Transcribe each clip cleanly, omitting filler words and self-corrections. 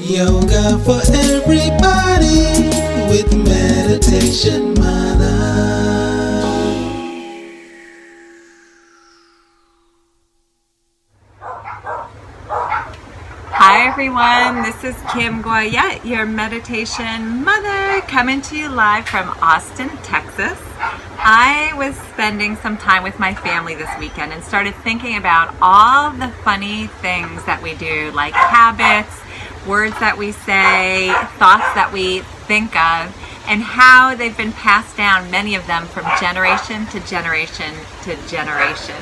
Yoga for everybody with Meditation Mutha. Hi everyone, this is Kim Goyette, your Meditation Mother, coming to you live from Austin, Texas. I was spending some time with my family this weekend and started thinking about all the funny things that we do, like habits, words that we say, thoughts that we think of, and how they've been passed down, many of them from generation to generation to generation.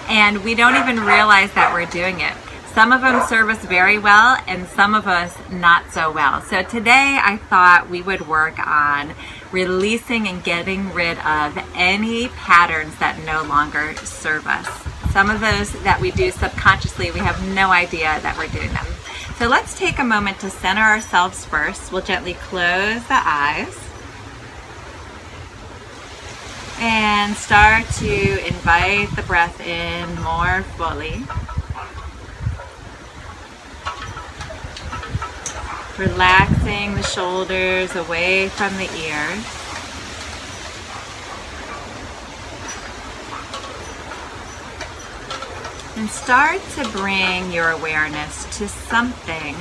And we don't even realize that we're doing it. Some of them serve us very well and some of us not so well. So today I thought we would work on releasing and getting rid of any patterns that no longer serve us. Some of those that we do subconsciously, we have no idea that we're doing them. So let's take a moment to center ourselves first. We'll gently close the eyes and start to invite the breath in more fully. Relaxing the shoulders away from the ears. And start to bring your awareness to something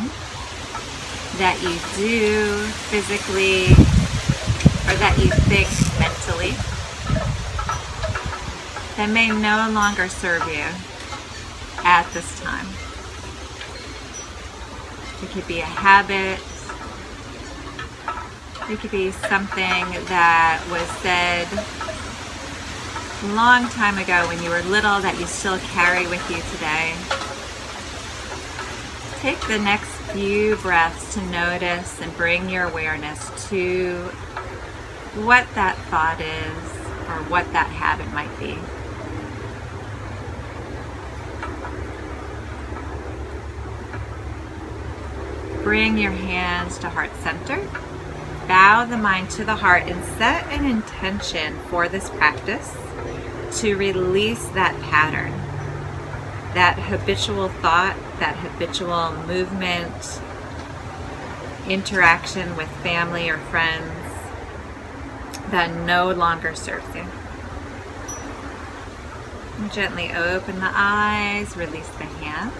that you do physically or that you think mentally that may no longer serve you at this time. It could be a habit. It could be something that was said a long time ago when you were little that you still carry with you today. Take the next few breaths to notice and bring your awareness to what that thought is or what that habit might be. Bring your hands to heart center. Bow the mind to the heart and set an intention for this practice to release that pattern, that habitual thought, that habitual movement, interaction with family or friends that no longer serves you. And gently open the eyes, release the hands.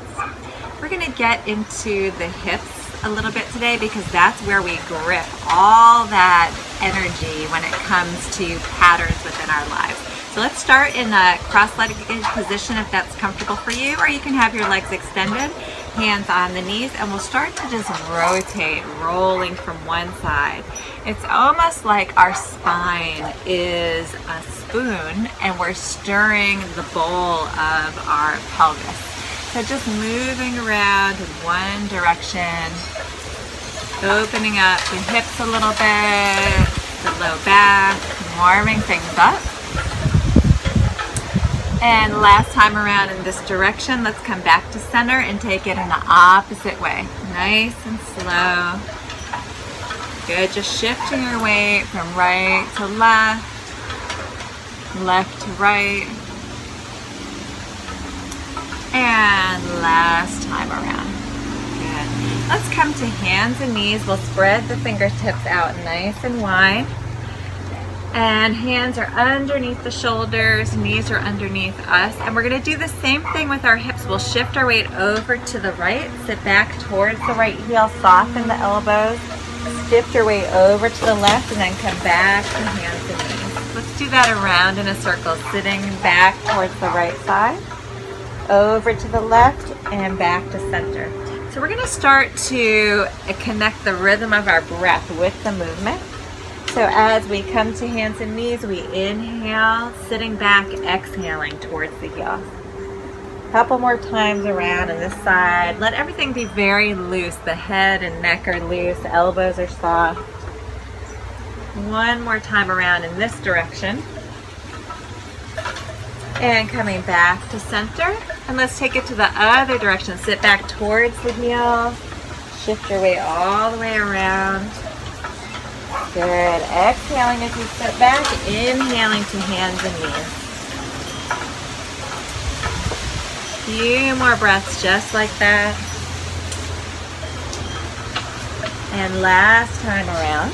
We're going to get into the hips a little bit today because that's where we grip all that energy when it comes to patterns within our lives. So let's start in a cross-legged position if that's comfortable for you, or you can have your legs extended, hands on the knees, and we'll start to just rotate, rolling from one side. It's almost like our spine is a spoon and we're stirring the bowl of our pelvis. So just moving around in one direction, opening up the hips a little bit, the low back, warming things up. And last time around in this direction, let's come back to center and take it in the opposite way. Nice and slow. Good, just shifting your weight from right to left, left to right. And last time around. Good. Let's come to hands and knees. We'll spread the fingertips out nice and wide. And hands are underneath the shoulders, knees are underneath us. And we're going to do the same thing with our hips. We'll shift our weight over to the right, sit back towards the right heel, soften the elbows, shift your weight over to the left, and then come back to hands and knees. Let's do that around in a circle, sitting back towards the right side, over to the left, and back to center. So we're going to start to connect the rhythm of our breath with the movement. So as we come to hands and knees, we inhale, sitting back, exhaling towards the heel. Couple more times around on this side. Let everything be very loose. The head and neck are loose, the elbows are soft. One more time around in this direction. And coming back to center. And let's take it to the other direction. Sit back towards the heel. Shift your weight all the way around. Good. Exhaling as you sit back. Inhaling to hands and knees. Few more breaths just like that. And last time around.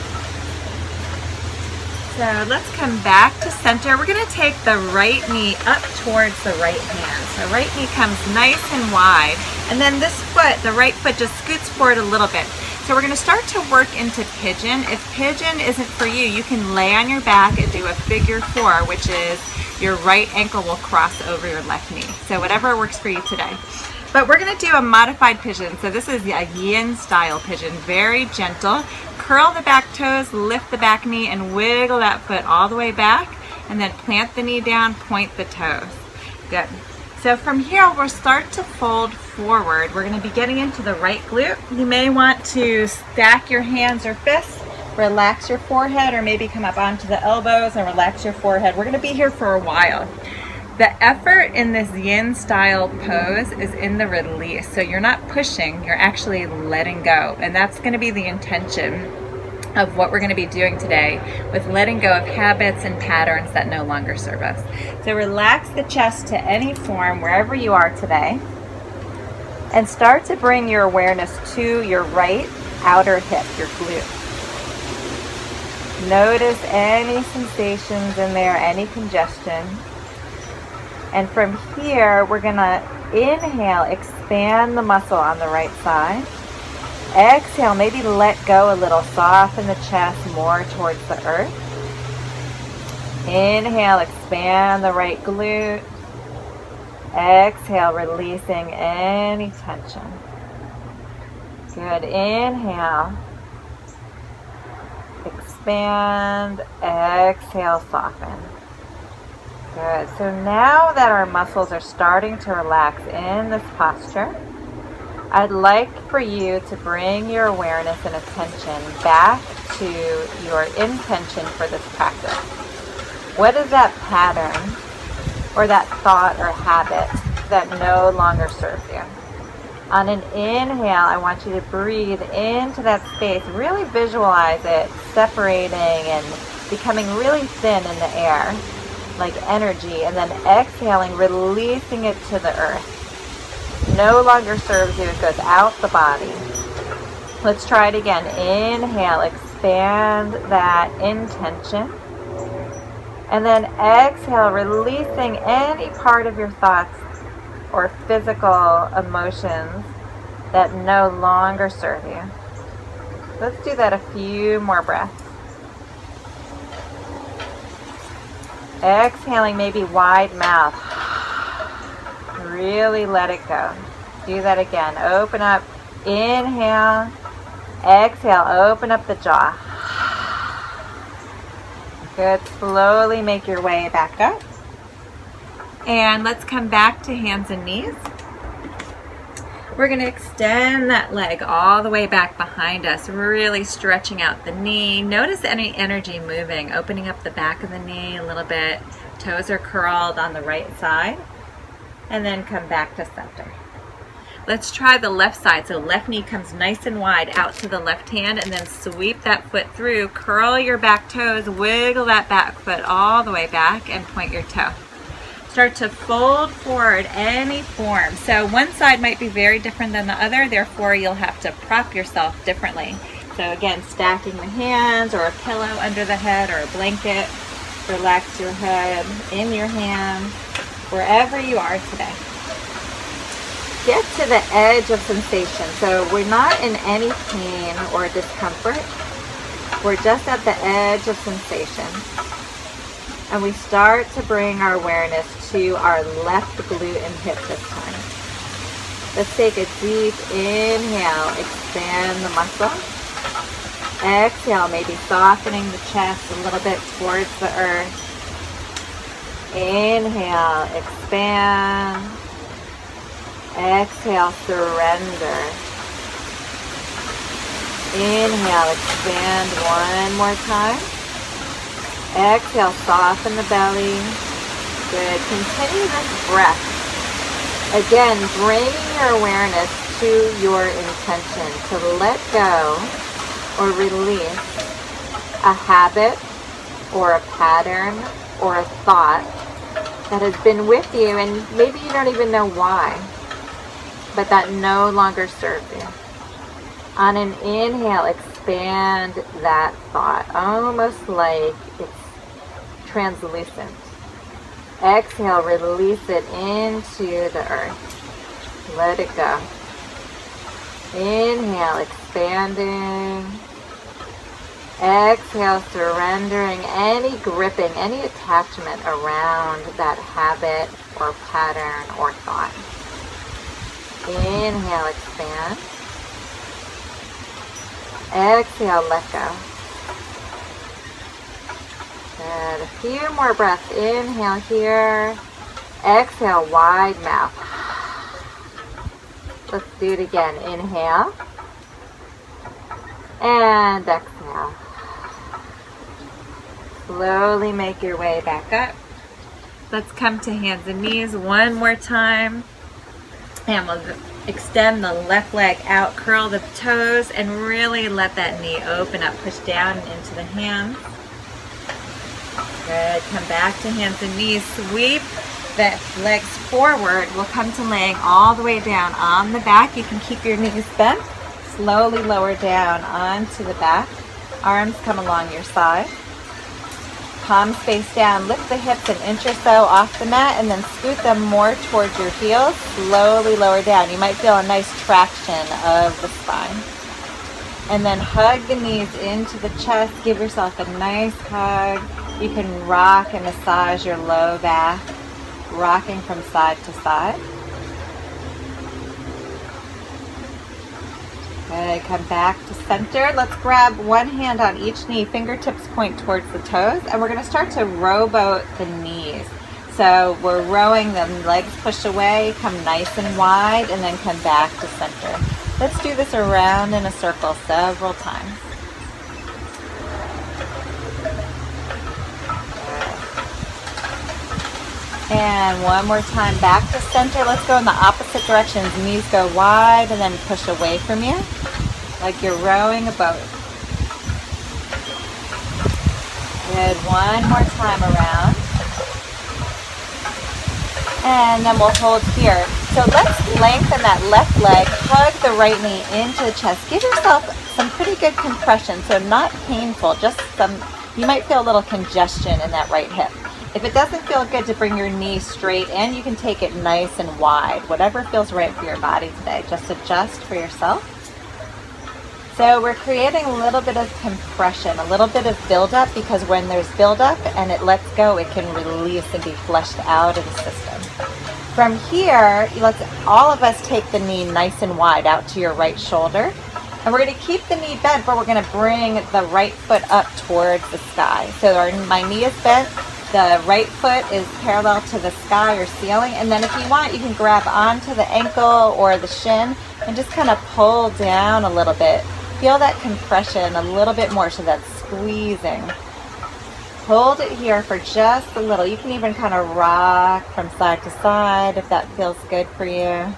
So let's come back to center. We're going to take the right knee up towards the right hand. So right knee comes nice and wide. And then this foot, the right foot, just scoots forward a little bit. So we're going to start to work into pigeon. If pigeon isn't for you, you can lay on your back and do a figure 4, which is your right ankle will cross over your left knee. So whatever works for you today. But we're going to do a modified pigeon. So this is a yin style pigeon, very gentle. Curl the back toes, lift the back knee, and wiggle that foot all the way back. And then plant the knee down, point the toes. Good. So from here, we'll start to fold forward. We're going to be getting into the right glute. You may want to stack your hands or fists, relax your forehead, or maybe come up onto the elbows and relax your forehead. We're going to be here for a while. The effort in this yin style pose is in the release. So you're not pushing, you're actually letting go. And that's going to be the intention of what we're going to be doing today with letting go of habits and patterns that no longer serve us. So relax the chest to any form wherever you are today. And start to bring your awareness to your right outer hip, your glute. Notice any sensations in there, any congestion. And from here, we're going to inhale, expand the muscle on the right side. Exhale, maybe let go a little, soften the chest more towards the earth. Inhale, expand the right glute. Exhale, releasing any tension. Good. Inhale. Expand. Exhale, soften. Good. So now that our muscles are starting to relax in this posture, I'd like for you to bring your awareness and attention back to your intention for this practice. What is that pattern or that thought or habit that no longer serves you? On an inhale, I want you to breathe into that space. Really visualize it separating and becoming really thin in the air, like energy, and then exhaling, releasing it to the earth. No longer serves you, it goes out the body. Let's try it again. Inhale, expand that intention. And then exhale, releasing any part of your thoughts or physical emotions that no longer serve you. Let's do that a few more breaths. Exhaling, maybe wide mouth. Really let it go. Do that again. Open up. Inhale. Exhale. Open up the jaw. Good. Slowly make your way back up. And let's come back to hands and knees. We're going to extend that leg all the way back behind us, really stretching out the knee. Notice any energy moving, opening up the back of the knee a little bit. Toes are curled on the right side. And then come back to center. Let's try the left side. So left knee comes nice and wide out to the left hand, and then sweep that foot through. Curl your back toes, wiggle that back foot all the way back, and point your toe. Start to fold forward any form. So one side might be very different than the other, therefore you'll have to prop yourself differently. So again, stacking the hands or a pillow under the head or a blanket. Relax your head in your hands. Wherever you are today. Get to the edge of sensation. So we're not in any pain or discomfort. We're just at the edge of sensation. And we start to bring our awareness to our left glute and hip this time. Let's take a deep inhale, expand the muscle. Exhale, maybe softening the chest a little bit towards the earth. Inhale, expand. Exhale, surrender. Inhale, expand one more time. Exhale, soften the belly. Good. Continue this breath. Again, bringing your awareness to your intention to let go or release a habit or a pattern or a thought that has been with you and maybe you don't even know why, but that no longer serves you. On an inhale, expand that thought, almost like it's translucent. Exhale, release it into the earth. Let it go. Inhale, expanding. Exhale, surrendering any gripping, any attachment around that habit or pattern or thought. Inhale, expand. Exhale, let go. Good. A few more breaths. Inhale here. Exhale, wide mouth. Let's do it again. Inhale. And exhale. Slowly make your way back up. Let's come to hands and knees one more time. And we'll extend the left leg out, curl the toes, and really let that knee open up. Push down into the hands. Good. Come back to hands and knees. Sweep the legs forward. We'll come to laying all the way down on the back. You can keep your knees bent. Slowly lower down onto the back. Arms come along your side. Palms face down. Lift the hips an inch or so off the mat and then scoot them more towards your heels. Slowly lower down. You might feel a nice traction of the spine. And then hug the knees into the chest. Give yourself a nice hug. You can rock and massage your low back, rocking from side to side. Good. Come back to center. Let's grab one hand on each knee. Fingertips point towards the toes. And we're going to start to rowboat the knees. So we're rowing them, legs push away, come nice and wide, and then come back to center. Let's do this around in a circle several times. And one more time, back to center. Let's go in the opposite directions. Knees go wide and then push away from you, like you're rowing a boat. Good. One more time around. And then we'll hold here. So let's lengthen that left leg, hug the right knee into the chest. Give yourself some pretty good compression, so not painful, just some, you might feel a little congestion in that right hip. If it doesn't feel good, to bring your knee straight and you can take it nice and wide. Whatever feels right for your body today. Just adjust for yourself. So we're creating a little bit of compression, a little bit of buildup, because when there's buildup and it lets go, it can release and be flushed out of the system. From here, let's all of us take the knee nice and wide out to your right shoulder. And we're going to keep the knee bent, but we're going to bring the right foot up towards the sky. So my knee is bent. The right foot is parallel to the sky or ceiling. And then if you want, you can grab onto the ankle or the shin and just kind of pull down a little bit. Feel that compression a little bit more, so that's squeezing. Hold it here for just a little. You can even kind of rock from side to side if that feels good for you.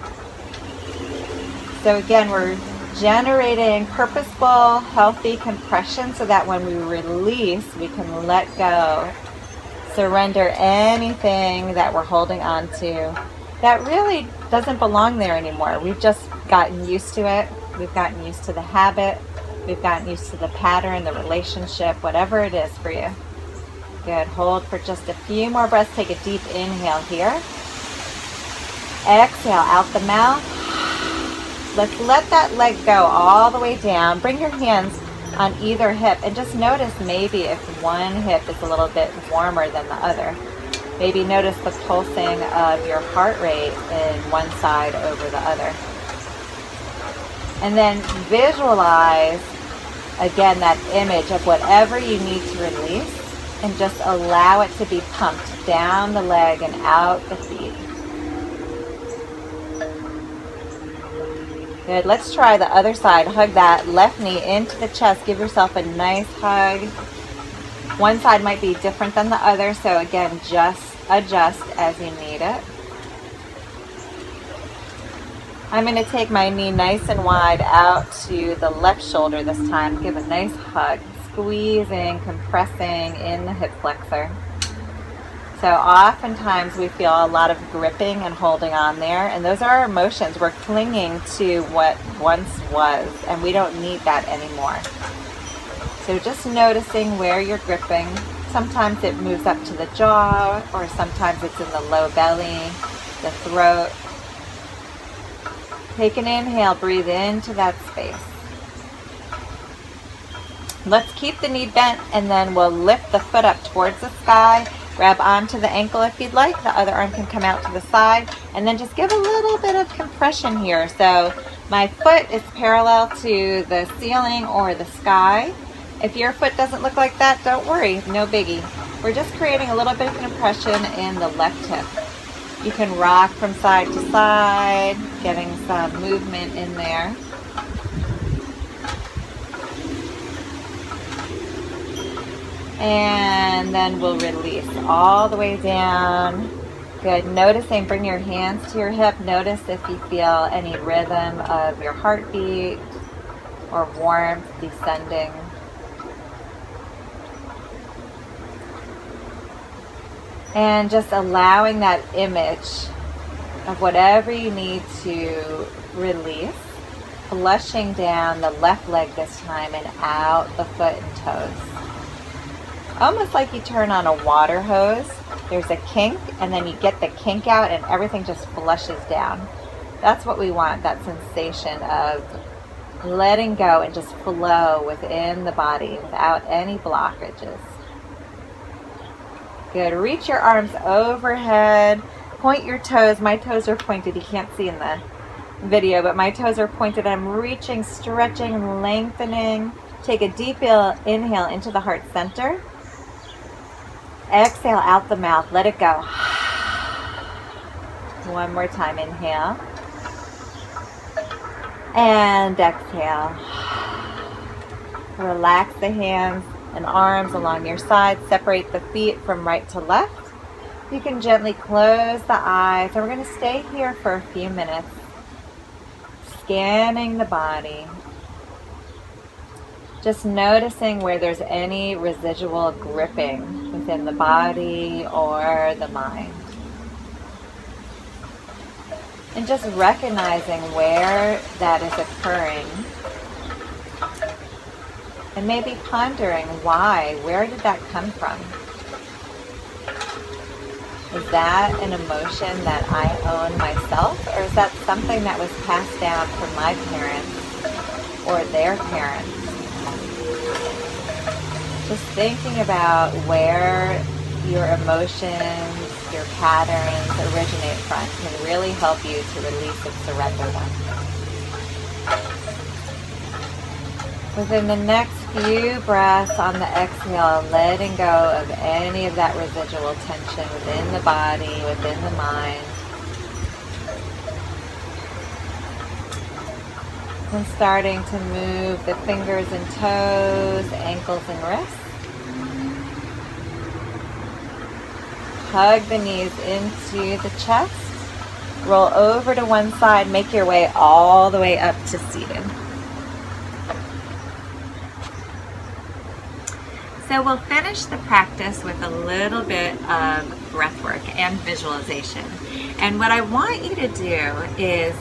So again, we're generating purposeful, healthy compression so that when we release, we can let go. Surrender anything that we're holding on to that really doesn't belong there anymore. We've just gotten used to it. We've gotten used to the habit. We've gotten used to the pattern, the relationship, whatever it is for you. Good. Hold for just a few more breaths. Take a deep inhale here. Exhale out the mouth. Let's let that leg go all the way down. Bring your hands on either hip and just notice maybe if one hip is a little bit warmer than the other. Maybe notice the pulsing of your heart rate in one side over the other. And then visualize, again, that image of whatever you need to release and just allow it to be pumped down the leg and out the feet. Good. Let's try the other side. Hug that left knee into the chest. Give yourself a nice hug. One side might be different than the other, so again, just adjust as you need it. I'm going to take my knee nice and wide out to the left shoulder this time. Give a nice hug, squeezing, compressing in the hip flexor. So oftentimes we feel a lot of gripping and holding on there, and those are our emotions. We're clinging to what once was, and we don't need that anymore. So just noticing where you're gripping. Sometimes it moves up to the jaw, or sometimes it's in the low belly, the throat. Take an inhale, breathe into that space. Let's keep the knee bent, and then we'll lift the foot up towards the sky. Grab onto the ankle if you'd like. The other arm can come out to the side, and then just give a little bit of compression here. So my foot is parallel to the ceiling or the sky. If your foot doesn't look like that, don't worry, no biggie. We're just creating a little bit of compression in the left hip. You can rock from side to side, getting some movement in there. And then we'll release all the way down. Good. Noticing, bring your hands to your hip. Notice if you feel any rhythm of your heartbeat or warmth descending. And just allowing that image of whatever you need to release, flushing down the left leg this time and out the foot and toes. Almost like you turn on a water hose. There's a kink, and then you get the kink out and everything just flushes down. That's what we want, that sensation of letting go and just flow within the body without any blockages. Good. Reach your arms overhead. Point your toes. My toes are pointed. You can't see in the video, but my toes are pointed. I'm reaching, stretching, lengthening. Take a deep inhale into the heart center. Exhale out the mouth. Let it go. One more time. Inhale. And exhale. Relax the hands and arms along your side. Separate the feet from right to left. You can gently close the eyes. And we're going to stay here for a few minutes. Scanning the body. Just noticing where there's any residual gripping within the body or the mind. And just recognizing where that is occurring. And maybe pondering why. Where did that come from? Is that an emotion that I own myself? Or is that something that was passed down from my parents or their parents? Just thinking about where your emotions, your patterns originate from can really help you to release and surrender them. Within the next few breaths on the exhale, letting go of any of that residual tension within the body, within the mind. And starting to move the fingers and toes, ankles and wrists. Hug the knees into the chest. Roll over to one side, make your way all the way up to seated. So we'll finish the practice with a little bit of breath work and visualization. And what I want you to do is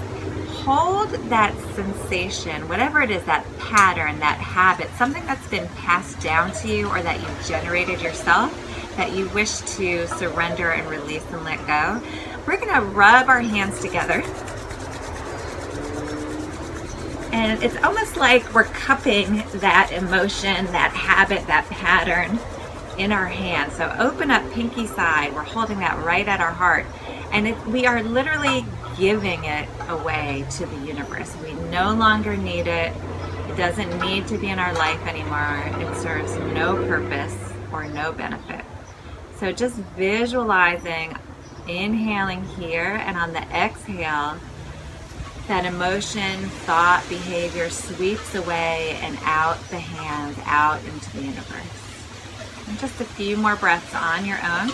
hold that sensation, whatever it is, that pattern, that habit, something that's been passed down to you or that you generated yourself that you wish to surrender and release and let go. We're going to rub our hands together. And it's almost like we're cupping that emotion, that habit, that pattern in our hand. So open up pinky side. We're holding that right at our heart. And we are literally giving it away to the universe. We no longer need it. It doesn't need to be in our life anymore. It serves no purpose or no benefit. So just visualizing, inhaling here, and on the exhale, that emotion, thought, behavior sweeps away and out the hands, out into the universe. And just a few more breaths on your own.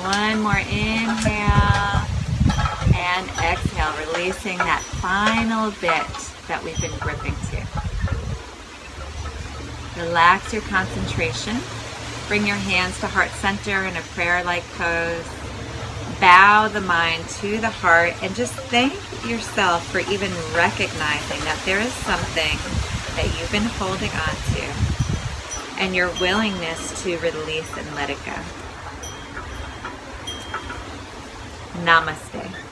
One more inhale and exhale, releasing that final bit that we've been gripping to. Relax your concentration. Bring your hands to heart center in a prayer-like pose. Bow the mind to the heart and just thank yourself for even recognizing that there is something that you've been holding on to and your willingness to release and let it go. Namaste.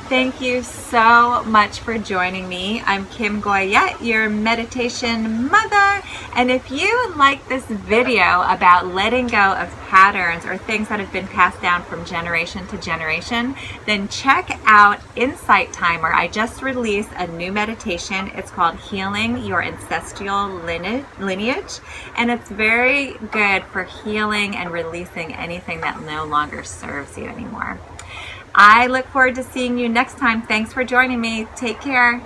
Thank you so much for joining me. I'm Kim Goyette, your meditation mother. And if you like this video about letting go of patterns or things that have been passed down from generation to generation, then check out Insight Timer. I just released a new meditation. It's called Healing Your Ancestral Lineage. And it's very good for healing and releasing anything that no longer serves you anymore. I look forward to seeing you next time. Thanks for joining me. Take care.